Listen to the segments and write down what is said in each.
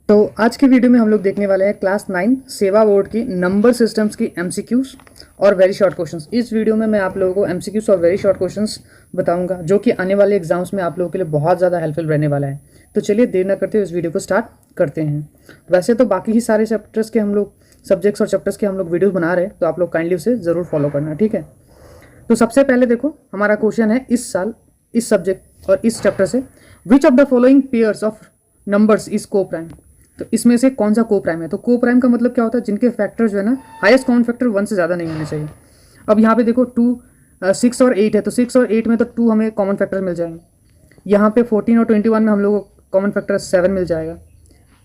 तो आज की वीडियो में हम लोग देखने वाले हैं क्लास 9 सेवा बोर्ड की नंबर सिस्टम्स की एमसीक्यूज और वेरी शॉर्ट क्वेश्चंस। इस वीडियो में मैं आप लोगों को एमसीक्यूज और वेरी शॉर्ट क्वेश्चंस बताऊंगा जो कि आने वाले एग्जाम्स में आप लोगों के लिए बहुत ज़्यादा हेल्पफुल रहने वाला है। तो चलिए देर न करते हुए इस वीडियो को स्टार्ट करते हैं। वैसे तो बाकी ही सारे चैप्टर्स के हम लोग सब्जेक्ट्स और चैप्टर्स के हम लोग वीडियोज़ बना रहे हैं, तो आप लोग काइंडली उसे ज़रूर फॉलो करना, ठीक है। तो सबसे पहले देखो हमारा क्वेश्चन है इस साल इस सब्जेक्ट और इस चैप्टर से, विच of the following pairs of numbers is को प्राइम। तो इसमें से कौन सा को प्राइम है। तो को प्राइम का मतलब क्या होता है, जिनके फैक्टर जो है ना हाईएस्ट कॉमन फैक्टर 1 से ज़्यादा नहीं होने चाहिए। अब यहाँ पे देखो 6 और 8 है, तो 6 और 8 में तो 2 हमें कॉमन फैक्टर मिल जाएंगे। यहाँ पे 14 और 21 में हम लोग को कॉमन फैक्टर 7 मिल जाएगा।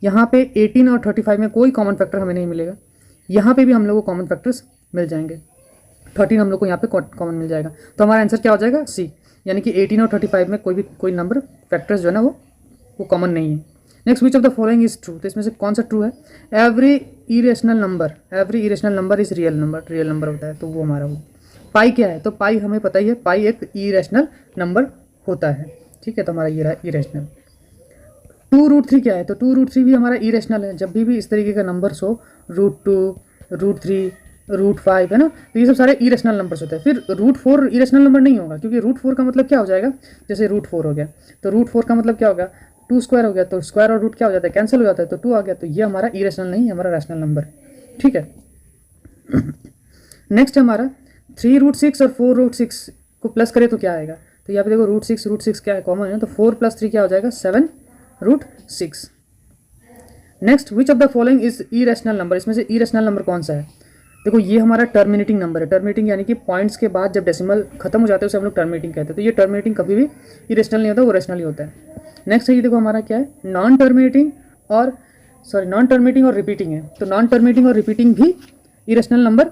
यहाँ पे 18 और 35 में कोई कॉमन फैक्टर हमें नहीं मिलेगा। यहाँ पे भी हम लोग को कॉमन फैक्टर्स मिल जाएंगे। 13 हम लोग को यहाँ पे कॉमन मिल जाएगा। तो हमारा आंसर क्या हो जाएगा, सी, यानी कि 18 और 35 में कोई नंबर फैक्टर्स जो है ना वो कॉमन नहीं है। Next, which of the following is true. तो इसमें से कौन सा ट्रू है। Every irrational number is real number होता है, तो वो हमारा हो। पाई क्या है, तो पाई हमें पता ही है, पाई एक इरेशनल नंबर होता है, ठीक है। तो हमारा ये रहा इरेशनल। 2√3 क्या है, तो 2√3 भी हमारा इरेशनल है। जब भी इस तरीके का नंबर्स हो, √2, √3, √5 है ना, तो ये सब सारे इरेशनल नंबर्स होते हैं। फिर √4 इरेशनल नंबर नहीं होगा, क्योंकि √4 का मतलब क्या हो जाएगा, जैसे √4 हो गया तो √4 का मतलब क्या होगा, 2 स्क्वायर हो गया, तो स्क्वायर और रूट क्या हो जाता है, कैंसिल हो जाता है, तो 2 आ गया। तो ये हमारा इरेशनल नहीं, हमारा रैशनल नंबर, ठीक है। नेक्स्ट हमारा 3√6 और 4√6 को प्लस करें तो क्या आएगा। तो यहाँ पे देखो √6 क्या है, कॉमन है, तो 4 + 3 क्या हो जाएगा, 7√6। Next, which of the following is irrational number. इसमें से इरेशनल नंबर कौन सा है। देखो ये हमारा टर्मिनेटिंग नंबर है। टर्मिनेटिंग यानी कि पॉइंट्स के बाद जब डेसिमल खत्म हो जाते हैं उसे हम लोग टर्मिनेटिंग कहते हैं। तो ये टर्मिनेटिंग कभी भी इरेशनल नहीं होता, वो रेशनल ही होता है। नेक्स्ट है ये देखो हमारा क्या है, नॉन टर्मिनेटिंग और रिपीटिंग है। तो नॉन टर्मिनेटिंग और रिपीटिंग भी इरेशनल नंबर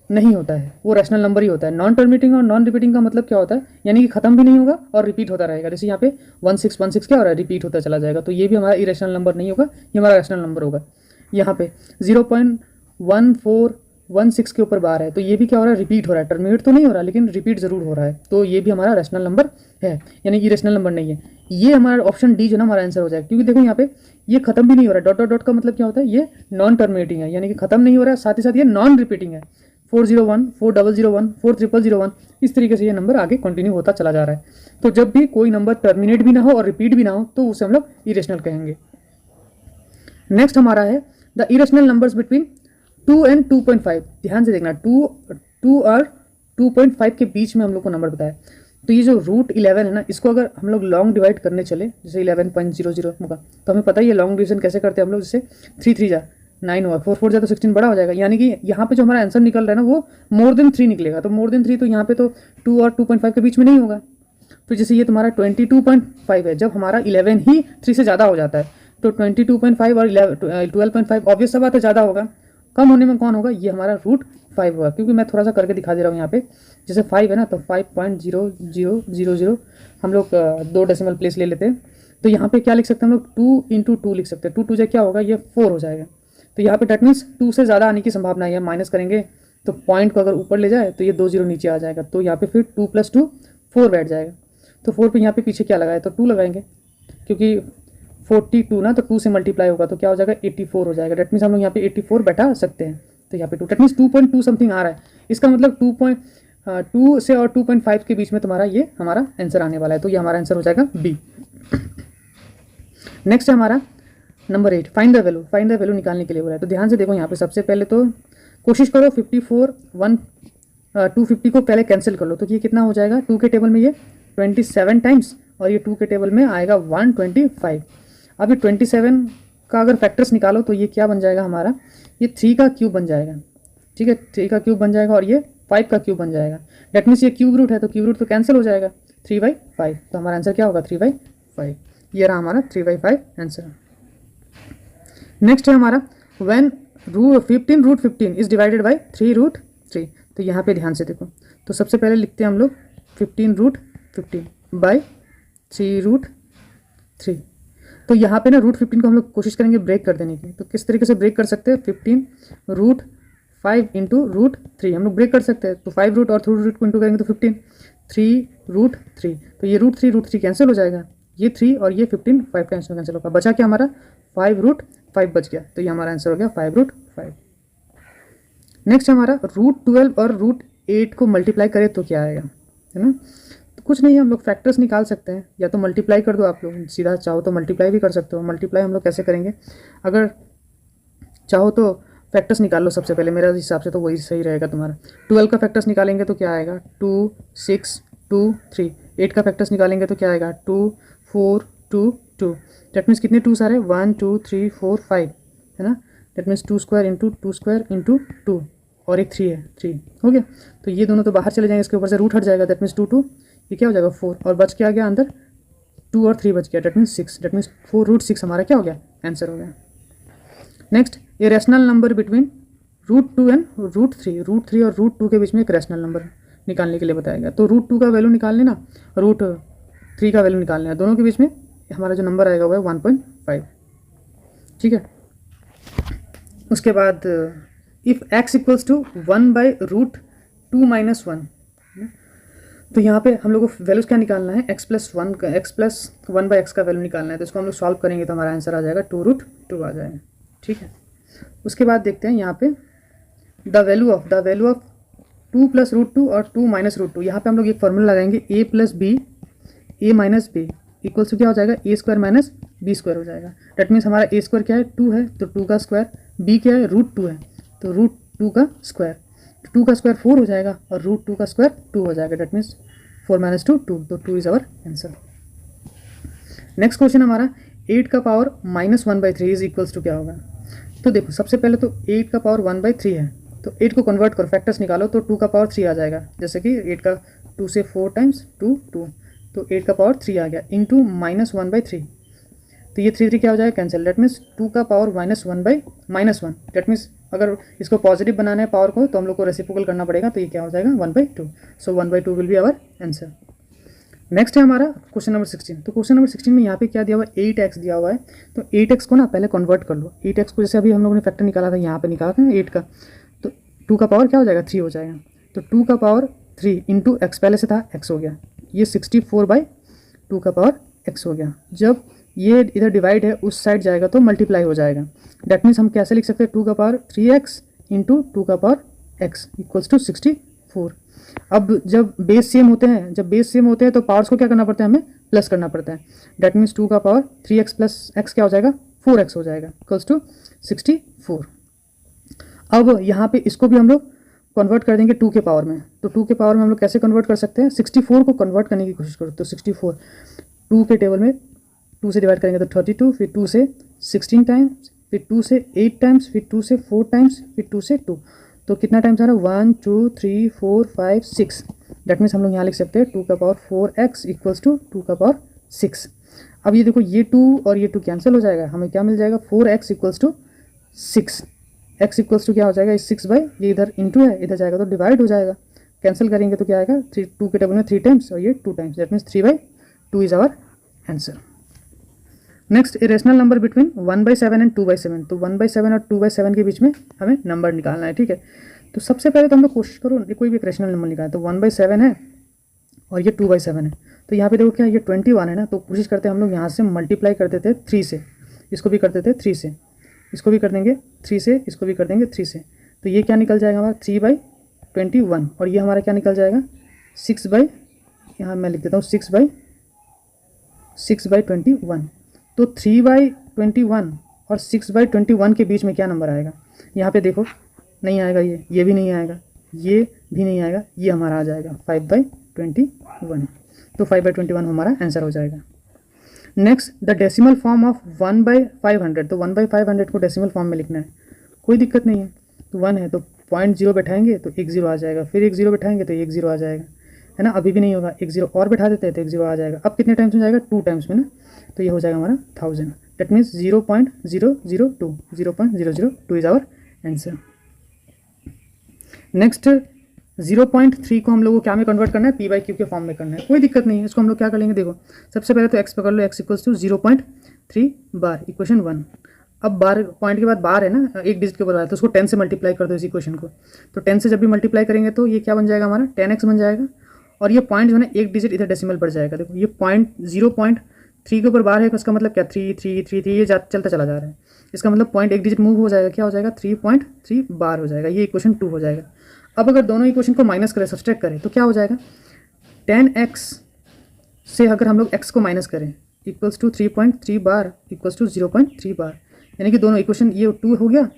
नहीं होता है, वो रैशनल नंबर ही होता है। नॉन टर्मिनेटिंग और नॉन रिपीटिंग का मतलब क्या होता है, यानी कि खत्म भी नहीं होगा और रिपीट होता रहेगा। जैसे यहाँ पे 1616 क्या हो रहा है, रिपीट होता चला जाएगा, तो ये भी हमारा इरेशनल नंबर नहीं होगा, ये हमारा रैशनल नंबर होगा। यहाँ पे 0.1416 के ऊपर बार है, तो ये भी क्या हो रहा है, रिपीट हो रहा है। टर्मिनेट तो नहीं हो रहा, लेकिन रिपीट जरूर हो रहा है, तो ये भी हमारा रैशनल नंबर है, यानी इरेशनल नंबर नहीं है। ये हमारा ऑप्शन डी जो ना हमारा आंसर हो जाएगा, क्योंकि देखो यहाँ पे ये खत्म भी नहीं हो रहा है। डॉट डॉट डॉट का मतलब क्या होता है, ये नॉन टर्मिनेटिंग है, यानी कि खत्म नहीं हो रहा है, साथ ही साथ ये नॉन रिपीटिंग है। 401, 4001, 4001, इस तरीके से ये नंबर आगे कंटिन्यू होता चला जा रहा है। तो जब भी कोई नंबर टर्मिनेट भी ना हो और रिपीट भी ना हो, तो उसे हम लोग इरेशनल कहेंगे। नेक्स्ट हमारा है the irrational numbers between 2 and 2.5। ध्यान से देखना, 2 और 2.5 के बीच में हम लोग को नंबर बताया। तो ये जो √11 है ना, इसको अगर हम लोग लॉन्ग डिवाइड करने चले, जैसे 11.00 होगा, तो हमें पता ही है लॉन्ग डिवीजन कैसे करते हैं हम लोग। जैसे 3 3 जा 9 होगा, 4 4 जा तो 16 बड़ा हो जाएगा, यानी कि यहाँ पे जो हमारा आंसर निकल रहा है ना वो मोर देन 3 निकलेगा। तो मोर देन 3 तो यहाँ पे तो 2 और 2.5 के बीच में नहीं होगा। तो जैसे ये तुम्हारा 22.5 है, जब हमारा 11 ही 3 से ज़्यादा हो जाता है, तो 22.5 और 12.5 ऑब्वियस सा बात है ज़्यादा होगा। कम होने में कौन होगा, ये हमारा √5 होगा। क्योंकि मैं थोड़ा सा करके दिखा दे रहा हूँ यहाँ पे, जैसे 5 है ना, तो 5.0000 हम लोग 2 डेसिमल प्लेस ले लेते हैं। तो यहाँ पे क्या लिख सकते हैं हम लोग, 2 × 2 लिख सकते हैं। 2 2 क्या होगा, ये 4 हो जाएगा। तो यहाँ पे डेट मीन्स 2 से ज़्यादा आने की संभावना है। माइनस करेंगे तो पॉइंट को अगर ऊपर ले जाए तो ये 2 0 नीचे आ जाएगा। तो यहाँ पे फिर 2 + 2 4 बैठ जाएगा। तो 4 पे यहाँ पे पीछे क्या लगाए, तो 2 लगाएंगे, क्योंकि 42 ना, तो 2 से मल्टीप्लाई होगा तो क्या हो जाएगा, 84 हो जाएगा। डेट मीन्स हम लोग यहाँ पे 84 बैठा सकते हैं। तो यहाँ पे 2 डेट मीन्स 2.2 समथिंग आ रहा है। इसका मतलब 2 से और 2.5 के बीच में तुम्हारा ये हमारा आंसर आने वाला है। तो ये हमारा आंसर हो जाएगा बी। नेक्स्ट है हमारा नंबर 8, फाइंड द वैल्यू निकालने के लिए बोला है। तो ध्यान से देखो यहाँ पे सबसे पहले तो कोशिश करो 250 को पहले कैंसिल कर लो। तो ये कितना हो जाएगा, 2 के टेबल में ये 27 टाइम्स और ये 2 के टेबल में आएगा 125। अब ये 27 का अगर फैक्टर्स निकालो तो ये क्या बन जाएगा हमारा, ये 3 का क्यूब बन जाएगा, ठीक है। 3 का क्यूब बन जाएगा और ये 5 का क्यूब बन जाएगा। डेट मीन्स ये क्यूब रूट है, तो क्यूब रूट तो कैंसिल हो जाएगा, 3/5। तो हमारा आंसर क्या होगा, 3/5। ये रहा हमारा 3/5 आंसर। नेक्स्ट है हमारा व्हेन 15√15 इज डिवाइडेड बाई 3√3। तो यहाँ पे ध्यान से देखो, तो सबसे पहले लिखते हैं हम लोग 15√15 बाई 3√3। तो यहाँ पे ना √15 को हम लोग कोशिश करेंगे ब्रेक कर देने की। तो किस तरीके से ब्रेक कर सकते हैं, 15√5 इंटू √3 हम लोग ब्रेक कर सकते हैं। तो 5 रूट और 3 रूट को इंटू करेंगे तो 15, 3√3। तो ये √3 कैंसिल हो जाएगा, ये 3 और ये 15 5 टाइम्स में कैंसिल होगा। बचा क्या हमारा, 5√5 5 बच गया, तो ये हमारा आंसर हो गया 5√5। नेक्स्ट हमारा √12 और √8 को मल्टीप्लाई करें तो क्या आएगा, है ना। तो कुछ नहीं है, हम लोग फैक्टर्स निकाल सकते हैं, या तो मल्टीप्लाई कर दो आप लोग, सीधा चाहो तो मल्टीप्लाई भी कर सकते हो। मल्टीप्लाई हम लोग कैसे करेंगे, अगर चाहो तो फैक्टर्स निकाल लो सबसे पहले, मेरे हिसाब से तो वही सही रहेगा तुम्हारा। 12 का फैक्टर्स निकालेंगे तो क्या आएगा 2 6 2 3। 8 का फैक्टर्स निकालेंगे तो क्या आएगा 2 4 2 2। डेट मीन्स कितने 2 सारे 1 2 3 4 5, है ना। That means 2 square into 2 square into 2, और एक 3 है, 3 हो गया। तो ये दोनों तो बाहर चले जाएंगे, इसके ऊपर से रूट हट जाएगा, दैट मीन्स 2 2, ये क्या हो जाएगा 4, और बच के आ गया अंदर 2 और 3 बच गया, डेट मीन्स 6। डेट मीन्स 4√6 हमारा क्या हो गया, आंसर हो गया। Next, a rational number between √2 and √3। √3 और √2 के बीच में एक रैशनल नंबर निकालने के लिए बताएगा। तो √2 का वैल्यू निकाल लेना, √3 का वैल्यू निकाल लेना, दोनों के बीच में हमारा जो नंबर आएगा वो है 1.5, ठीक है। उसके बाद इफ़ x इक्वल्स टू 1/√2 - 1, तो यहाँ पे हम लोग को वैल्यूज क्या निकालना है, x + 1/x का वैल्यू निकालना है। तो इसको हम लोग सॉल्व करेंगे तो हमारा आंसर आ जाएगा 2√2 आ जाएगा, ठीक है। उसके बाद देखते हैं यहाँ पे द वैल्यू ऑफ 2 + √2 और 2 - √2। यहाँ पे हम लोग एक फॉर्मूला लगाएंगे a + b इक्वल्स टू क्या हो जाएगा a² - b² हो जाएगा। डेट मीन्स हमारा a² क्या है 2 है, तो 2 का स्क्वायर, b क्या है √2 है, तो √2 का स्क्वायर, 2 का स्क्वायर 4 हो जाएगा, और √2 का स्क्वायर 2 हो जाएगा। डेट मीन्स 4 - 2 2, तो 2 is our answer. Next question हमारा 8 का पावर -1/3 इज इक्वल्स टू क्या होगा। तो देखो सबसे पहले तो 8 का पावर 1/3 है, तो 8 को कन्वर्ट करो, फैक्टर्स निकालो, तो 2 का पावर 3 आ जाएगा। जैसे कि 8 का 2 से 4 टाइम्स 2 2, तो 8 का पावर 3 आ गया, इंटू -1/3, तो ये 3 3 क्या हो जाएगा कैंसिल। डेट मीन्स 2 का पावर -1/-1, डेट मीन्स अगर इसको पॉजिटिव बनाना है पावर को, तो हम लोग को रेसिप्रोकल करना पड़ेगा, तो ये क्या हो जाएगा 1/2। सो 1/2 will be our answer. Next है हमारा क्वेश्चन नंबर 16। तो क्वेश्चन नंबर 16 में यहाँ पे क्या दिया हुआ है 8x दिया हुआ है, तो 8x को ना पहले कन्वर्ट कर लो। 8x को जैसे अभी हम लोगों ने फैक्टर निकाला था, यहाँ पे निकाला था ना 8 का, तो 2 का पावर क्या हो जाएगा 3 हो जाएगा, तो 2 का पावर 3 इंटू x, पहले से था x हो गया, ये 64/2 का पावर x हो गया। जब ये इधर डिवाइड है उस साइड जाएगा तो मल्टीप्लाई हो जाएगा। डेट मीन्स हम कैसे लिख सकते हैं 2 का पावर 3x इंटू 2 का पावर x इक्वल्स टू 64। अब जब बेस सेम होते हैं, तो पावर्स को क्या करना पड़ता है, हमें प्लस करना पड़ता है। डेट मीन्स 2 का पावर 3x + x क्या हो जाएगा 4x हो जाएगा, इक्वल्स टू 64। अब यहाँ पे इसको भी हम लोग कन्वर्ट कर देंगे 2 के पावर में, तो 2 के पावर में हम लोग कैसे कन्वर्ट कर सकते हैं, 64 को कन्वर्ट करने की कोशिश करो, तो 64 2 के टेबल में 2 से डिवाइड करेंगे तो 32, फिर 2 से 16 टाइम्स, फिर 2 से 8 टाइम्स, फिर 2 से 4 टाइम्स, फिर 2 से 2, तो कितना टाइम्स आ रहा है 1 2 3 4 5 6। डेट मीन्स हम लोग यहाँ लिख सकते हैं 2 का पावर 4x इक्वल्स टू 2 का पावर 6। अब ये देखो ये 2 और ये 2 कैंसिल हो जाएगा, हमें क्या मिल जाएगा 4x equals to 6। x equals to क्या हो जाएगा 6 ये इधर इंटू है, इधर जाएगा तो डिवाइड हो जाएगा, कैंसिल करेंगे तो क्या आएगा 2 के टेबल में 3 टाइम्स और ये 2 times, that means 3/2 is our answer. Next, a rational number between 1/7 and 2/7। तो 1/7 और 2/7 के बीच में हमें नंबर निकालना है, ठीक है। तो सबसे पहले तो हम लोग कोशिश करो कोई भी एक रेशनल नंबर निकालें, तो 1/7 है और ये 2/7 है, तो यहाँ पे देखो क्या ये 21 है ना, तो कोशिश करते हैं हम लोग यहाँ से मल्टीप्लाई कर देते हैं 3 से, इसको भी कर देते हैं 3 से, इसको भी कर देंगे 3 से, इसको भी कर देंगे 3 से, तो ये क्या निकल जाएगा हमारा 3/21, और ये हमारा क्या निकल जाएगा 6/, यहाँ मैं लिख देता हूँ 6/21। तो 3/21 और 6/21 के बीच में क्या नंबर आएगा, यहाँ पे देखो नहीं आएगा, ये भी नहीं आएगा, ये भी नहीं आएगा, ये हमारा आ जाएगा 5/21। तो 5/21 हमारा आंसर हो जाएगा। Next, the decimal form of 1/500। तो 1/500 को डेसिमल फॉर्म में लिखना है, कोई दिक्कत नहीं है। तो 1 है तो 0.0 बैठाएंगे तो 1 0 आ जाएगा, फिर 1 0 बैठाएंगे तो 1 0 आ जाएगा, है ना। अभी भी नहीं होगा, 1 0 और बैठा देते हैं तो 1 0 आ जाएगा। अब कितने टाइम्स में जाएगा 2 टाइम्स में ना, तो ये हो जाएगा हमारा 1000। That means 0.002 is our answer. Next, 0.3 को हम लोग को क्या में कन्वर्ट करना है, p/q के फॉर्म में करना है, कोई दिक्कत नहीं है। इसको हम लोग क्या कर लेंगे, देखो सबसे पहले तो x पकड़ लो, x equals to 0.3 bar, equation 1। अब बार पॉइंट के बाद बार है ना, एक डिजिट के ऊपर है, तो उसको 10 से मल्टीप्लाई कर दो इस इक्वेशन को। तो 10 से जब भी मल्टीप्लाई करेंगे तो ये क्या बन जाएगा हमारा 10x बन जाएगा, और ये पॉइंट जो है ना एक डिजिट इधर डेसिमल बढ़ जाएगा। देखो ये 0.3 3 के ऊपर बार है, इसका मतलब क्या 3 3 3 3 ये चलता चला जा रहा है, इसका मतलब पॉइंट एक डिजिट मूव हो जाएगा, क्या हो जाएगा 3.3 बार हो जाएगा, ये इक्वेशन 2 हो जाएगा। अब अगर दोनों इक्वेशन को माइनस करें, सब्सट्रैक्ट करें, तो क्या हो जाएगा 10x से अगर हम लोग x को माइनस करें इक्वल्स टू 3.3 बार इक्वल्स टू 0.3 बार, यानी कि दोनों इक्वेशन ये 2 हो गया और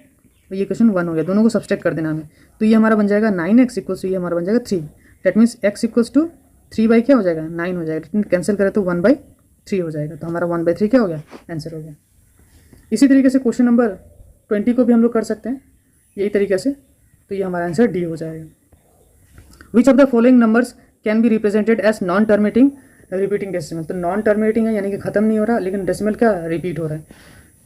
ये इक्वेशन 1 हो गया, दोनों को सब्सट्रैक्ट कर देना हमें, तो ये हमारा बन जाएगा 9x इक्वल्स टू ये हमारा बन जाएगा 3। That means x equals to 3 by क्या हो जाएगा 9 हो जाएगा, कैंसिल करें तो 1/3 हो जाएगा, तो हमारा 1/3 क्या हो गया आंसर हो गया। इसी तरीके से क्वेश्चन नंबर 20 को भी हम लोग कर सकते हैं यही तरीके से, तो ये हमारा आंसर डी हो जाएगा। Which of the following numbers can be represented as non terminating repeating decimal, तो नॉन टर्मिनेटिंग है यानी कि खत्म नहीं हो रहा, लेकिन डेसिमल क्या रिपीट हो रहा है,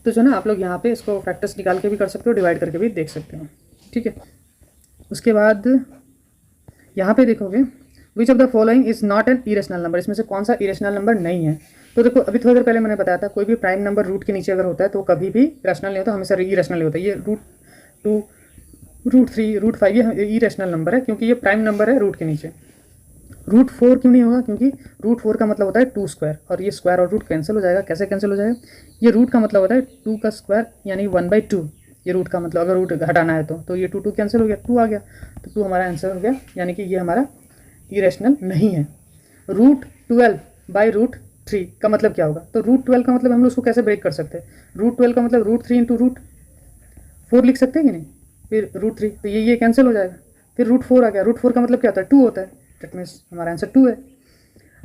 तो जो ना आप लोग यहाँ पे इसको फैक्टर्स निकाल के भी कर सकते हो, डिवाइड करके भी देख सकते हो, ठीक है। उसके बाद यहाँ पे देखोगे विच of the following is not an irrational number, इसमें से कौन सा इरेशनल नंबर नहीं है, तो देखो अभी थोड़ी देर पहले मैंने बताया था कोई भी प्राइम नंबर रूट के नीचे अगर होता है तो कभी भी रैशनल नहीं होता, हमेशा इरेशनल ही होता है। ये √2 √3 √5 ये इरेशनल नंबर है क्योंकि ये प्राइम नंबर है रूट के नीचे। √4 क्यों नहीं होगा, क्योंकि √4 का मतलब होता है 2 स्क्वायर, और ये स्क्वायर और रूट कैंसिल हो जाएगा। कैसे कैंसिल हो जाएगा, ये रूट का मतलब होता है 2 का स्क्वायर यानी 1/2, ये रूट का मतलब अगर रूट हटाना है तो ये 2 कैंसिल हो गया, 2 आ गया, तो 2 हमारा आंसर हो गया, यानी कि ये हमारा इरेशनल नहीं है। √12/√3 का मतलब क्या होगा, तो √12 का मतलब हम लोग उसको कैसे ब्रेक कर सकते हैं, √12 का मतलब √3 इंटू √4 लिख सकते हैं कि नहीं, फिर √3, तो ये कैंसिल हो जाएगा, फिर √4 आ गया, √4 का मतलब क्या होता है 2 होता है, दैट मीन्स हमारा आंसर 2 है।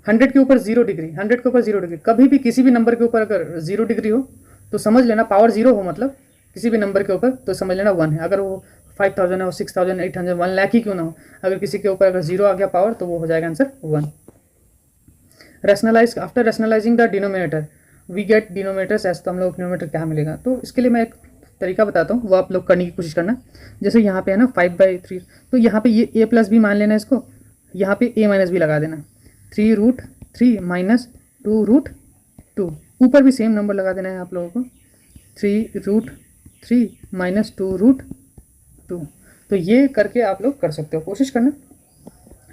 100 के ऊपर 0 डिग्री, 100 के ऊपर 0 डिग्री, कभी भी किसी भी नंबर के ऊपर अगर 0 डिग्री हो तो समझ लेना पावर 0 हो, मतलब किसी भी नंबर के ऊपर तो समझ लेना 1 है। अगर वो 5000 है, 6000, 800, 1 लाख ही क्यों ना हो, अगर किसी के ऊपर अगर 0 आ गया पावर तो वो हो जाएगा answer 1। Rationalise, after rationalising the denominator we get denominators as, तो हम लोग डिनोमिनेटर क्या मिलेगा, तो इसके लिए मैं एक तरीका बताता हूँ, वो आप लोग करने की कोशिश करना। जैसे यहाँ पे है ना 5/3, तो यहाँ पे ये a प्लस बी मान लेना इसको, यहाँ पे a माइनस बी लगा देना, 3√3 माइनस 2√2, ऊपर भी सेम नंबर लगा देना है आप लोगों को, 3√3 माइनस 2√2, तो ये करके आप लोग कर सकते हो, कोशिश करना,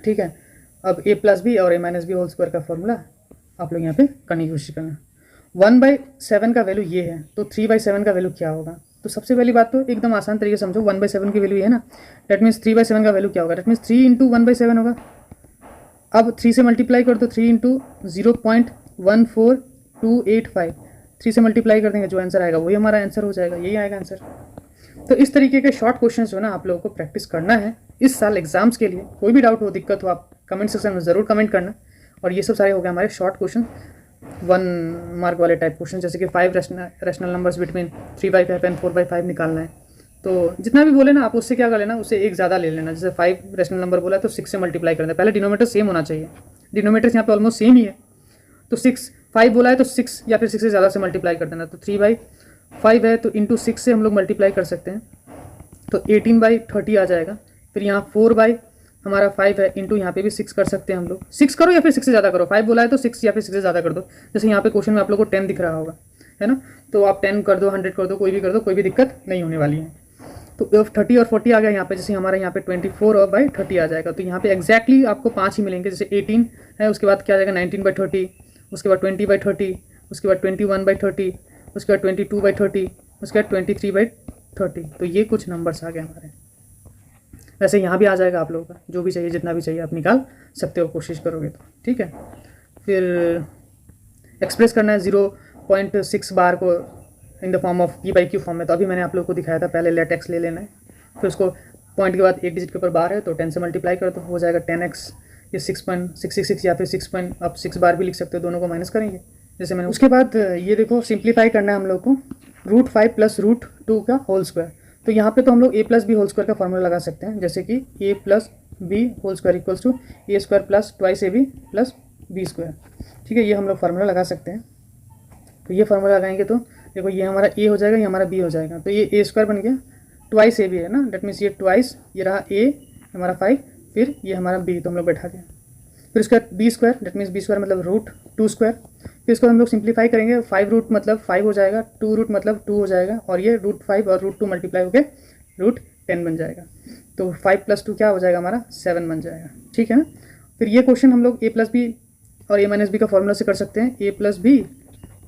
ठीक है। अब a प्लस बी और a minus B whole square का फॉर्मूला आप लोग यहाँ पे करने की कोशिश करना। 1/7 का वैल्यू ये है, तो 3/7 का वैल्यू क्या होगा, तो सबसे पहली बात तो एकदम आसान तरीके से समझो, 1/7 की वैल्यू है ना, डेट मीन्स 3/7 का वैल्यू क्या होगा, डेट मीन्स 3 इंटू 1/7 होगा। अब 3 से मल्टीप्लाई कर दो, 3 इंटू 0.14285, 3 से मल्टीप्लाई कर देंगे, जो आंसर आएगा वही हमारा आंसर हो जाएगा, यही आएगा आंसर। तो इस तरीके के शॉर्ट क्वेश्चंस जो ना आप लोगों को प्रैक्टिस करना है इस साल एग्जाम्स के लिए। कोई भी डाउट हो, दिक्कत हो, आप कमेंट सेक्शन में ज़रूर कमेंट करना। और ये सब सारे हो गए हमारे शॉर्ट क्वेश्चन, 1 मार्क वाले टाइप क्वेश्चन, जैसे कि 5 रैशनल नंबर्स बिटवीन 3/5 एंड 4/5 निकालना है, तो जितना भी बोले ना आप उससे क्या कर लेना, उससे एक ज़्यादा ले लेना। जैसे 5 रैशनल नंबर बोला तो 6 से मल्टीप्लाई करना है, पहले डिनोमीटर सेम होना चाहिए, डिनोमीटर्स यहाँ पे ऑलमोस्ट सेम ही है, तो 5 बोला है तो 6 या फिर 6 से ज़्यादा से मल्टीप्लाई कर देना, तो 3/5 है तो इंटू 6 से हम लोग मल्टीप्लाई कर सकते हैं, तो 18/30 आ जाएगा। फिर यहाँ 4 हमारा 5 है, इंटू यहाँ पे भी 6 कर सकते हैं हम लोग, 6 करो या फिर 6 से ज़्यादा करो, 5 बोला है तो 6 या फिर 6 से ज़्यादा कर दो। जैसे यहाँ पे क्वेश्चन में आप लोग को 10 दिख रहा होगा, है ना, तो आप 10 कर दो, 100 कर दो, कोई भी कर दो, कोई भी दिक्कत नहीं होने वाली है। तो 30 और 40 आ गया यहाँ पे, जैसे हमारा यहाँ पे 24/30 आ जाएगा, तो यहाँ पे एक्जैक्टली आपको 5 ही मिलेंगे। जैसे 18 है, उसके बाद क्या आ जाएगा 19/30, उसके बाद 20/30, उसके बाद 21/30, उसके बाद 22/30, उसके बाद 23/30, तो ये कुछ नंबर्स आ गए हमारे। वैसे यहाँ भी आ जाएगा आप लोगों का, जो भी चाहिए जितना भी चाहिए आप निकाल सकते हो, कोशिश करोगे तो, ठीक है। फिर एक्सप्रेस करना है 0.6 बार को in the form of p/q form में, तो अभी मैंने आप लोगों को दिखाया था, पहले लेट x ले लेना है, फिर उसको पॉइंट के बाद एक डिजिट के ऊपर बार है तो 10 से मल्टीप्लाई करो तो हो जाएगा 10x, ये 6.666 या फिर 6 बार भी लिख सकते हो, दोनों को माइनस करेंगे जैसे मैंने। उसके बाद ये देखो सिंप्लीफाई करना है हम लोग को, √5 + √2 का होल स्क्वायर, तो यहाँ पे तो हम लोग a + b होल स्क्वायर का फॉर्मूला लगा सकते हैं, जैसे कि a + b whole square equals to a² + 2ab + b², ठीक है, ये हम लोग फार्मूला लगा सकते हैं। तो ये फार्मूला लगाएंगे तो देखो ये हमारा a हो जाएगा, ये हमारा b हो जाएगा, तो ये a² बन गया, 2ab है ना, डेट मीन्स ये 2, ये रहा a हमारा 5, फिर ये हमारा b, तो हम लोग बैठा दिया, फिर उसका b², डेट मीन्स b² मतलब √2², फिर इसको हम लोग सिंप्लीफाई करेंगे, 5 रूट मतलब 5 हो जाएगा, 2 रूट मतलब 2 हो जाएगा, और ये √5 और √2 मल्टीप्लाई होकर √10 बन जाएगा, तो 5 + 2 क्या हो जाएगा हमारा 7 बन जाएगा, ठीक है ना। फिर ये क्वेश्चन हम लोग a + b और a - b का फॉर्मूला से कर सकते हैं, a + b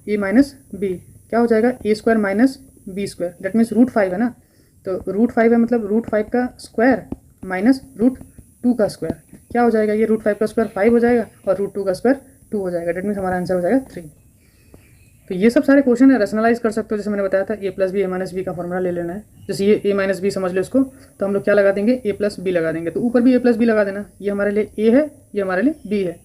A minus B क्या हो जाएगा, A square minus B square, that means √5 है ना, तो √5 है मतलब √5 का स्क्वायर माइनस √2 का स्क्वायर क्या हो जाएगा, ये √5 का स्क्वायर 5 हो जाएगा और √2 का स्क्वायर 2 हो जाएगा, दैट मीन्स हमारा आंसर हो जाएगा 3। तो ये सब सारे क्वेश्चन है, रैशनलाइज कर सकते हो, जैसे मैंने बताया था ए प्लस बी ए माइनस बी का फॉर्मूला ले लेना है। जैसे ये ए माइनस बी समझ लो इसको, तो हम लोग क्या लगा देंगे, ए प्लस बी लगा देंगे, तो ऊपर भी ए प्लस बी लगा देना, ये हमारे लिए ए है, ये हमारे लिए बी है,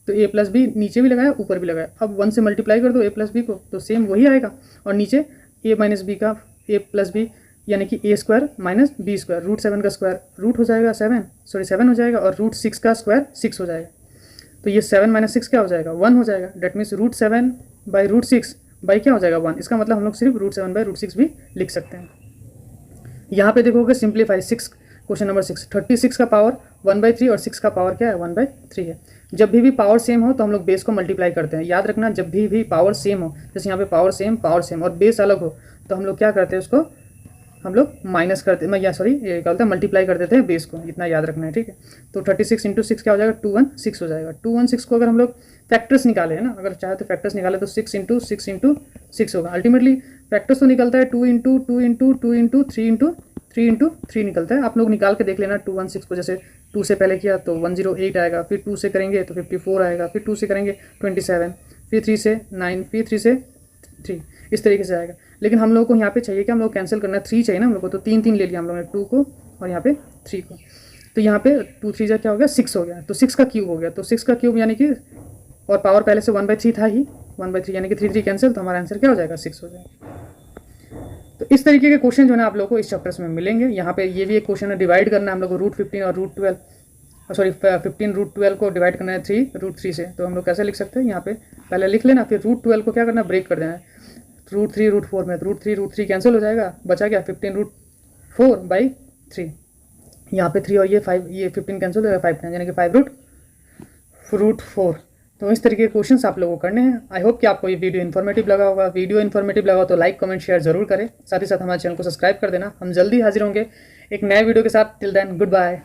तो ए प्लस बी नीचे भी लगाया ऊपर भी लगाया। अब 1 से मल्टीप्लाई कर दो ए प्लस बी को, तो सेम वही आएगा, और नीचे ए माइनस बी का ए प्लस बी यानी कि ए स्क्वायर माइनस बी स्क्वायर, √7 का स्क्वायर रूट हो जाएगा 7 हो जाएगा, और √6 का स्क्वायर 6 हो जाएगा, तो ये 7 - 6 क्या हो जाएगा, 1 हो जाएगा, डेट मीन्स √7 बाई √6 बाई क्या हो जाएगा 1, इसका मतलब हम लोग सिर्फ √7 बाई √6 भी लिख सकते हैं। यहाँ पे देखोगे सिंप्लीफाई 6, क्वेश्चन नंबर 6, 36 का पावर 1/3 और 6 का पावर क्या है 1/3 है। जब भी पावर सेम हो तो हम लोग बेस को मल्टीप्लाई करते हैं, याद रखना, जब भी पावर सेम हो, जैसे यहाँ पे पावर सेम और बेस अलग हो तो हम लोग क्या करते हैं, उसको हम लोग माइनस करते ये क्या होता है, मल्टीप्लाई कर देते हैं बेस को, इतना याद रखना है, ठीक है। तो 36 × 6 क्या हो जाएगा, 216 हो जाएगा। 216 को अगर हम लोग फैक्टर्स निकाले है ना, अगर चाहे तो फैक्टर्स निकाले तो 6 × 6 × 6 होगा, अल्टीमेटली फैक्टर्स तो निकलता है 2 × 2 × 2 × 3 × 3 × 3 निकलता है। आप लोग निकाल के देख लेना, 216 को जैसे 2 से पहले किया तो 108 आएगा, फिर 2 से करेंगे तो 54 आएगा, फिर 2 से करेंगे 27, फिर 3 से 9, फिर 3 से 3, इस तरीके से आएगा। लेकिन हम लोगों को यहाँ पे चाहिए कि हम लोग कैंसिल करना है, 3 चाहिए ना हम लोग को, तो 3 ले लिया हम लोगों ने, 2 को और यहाँ पे 3 को, तो यहाँ पे 2 3 जा क्या हो गया 6 हो गया, तो 6 का क्यूब हो गया, तो 6 का क्यूब यानी कि, और पावर पहले से 1/3 था ही, 1/3 यानी कि 3 कैंसिल, तो हमारा आंसर क्या हो जाएगा 6 हो जाएगा। तो इस तरीके के क्वेश्चन जो है आप लोगों को इस चैप्टर्स में मिलेंगे। यहाँ पे ये भी एक क्वेश्चन है, डिवाइड करना है हम लोग को √15 और √12, सॉरी 15 √12 को डिवाइड करना है 3 से, तो हम लोग कैसे लिख सकते हैं, यहाँ पे पहले लिख लेना, फिर √12 को क्या करना है, ब्रेक कर देना है, √3 √4 में, √3 कैंसिल हो जाएगा, बचा क्या 15 √4/3, यहाँ पे 3 और ये 5, ये 15 कैंसिल हो जाएगा, 5 यानी कि 5 √4। तो इस तरीके के क्वेश्चंस आप लोगों को करने हैं। आई होप कि आपको ये वीडियो इन्फॉर्मेटिव लगा होगा। वीडियो इन्फॉर्मेटिव लगा हो तो लाइक कमेंट शेयर जरूर करें, साथ ही साथ हमारे चैनल को सब्सक्राइब कर देना। हम जल्दी हाजिर होंगे एक नए वीडियो के साथ। Till then good bye.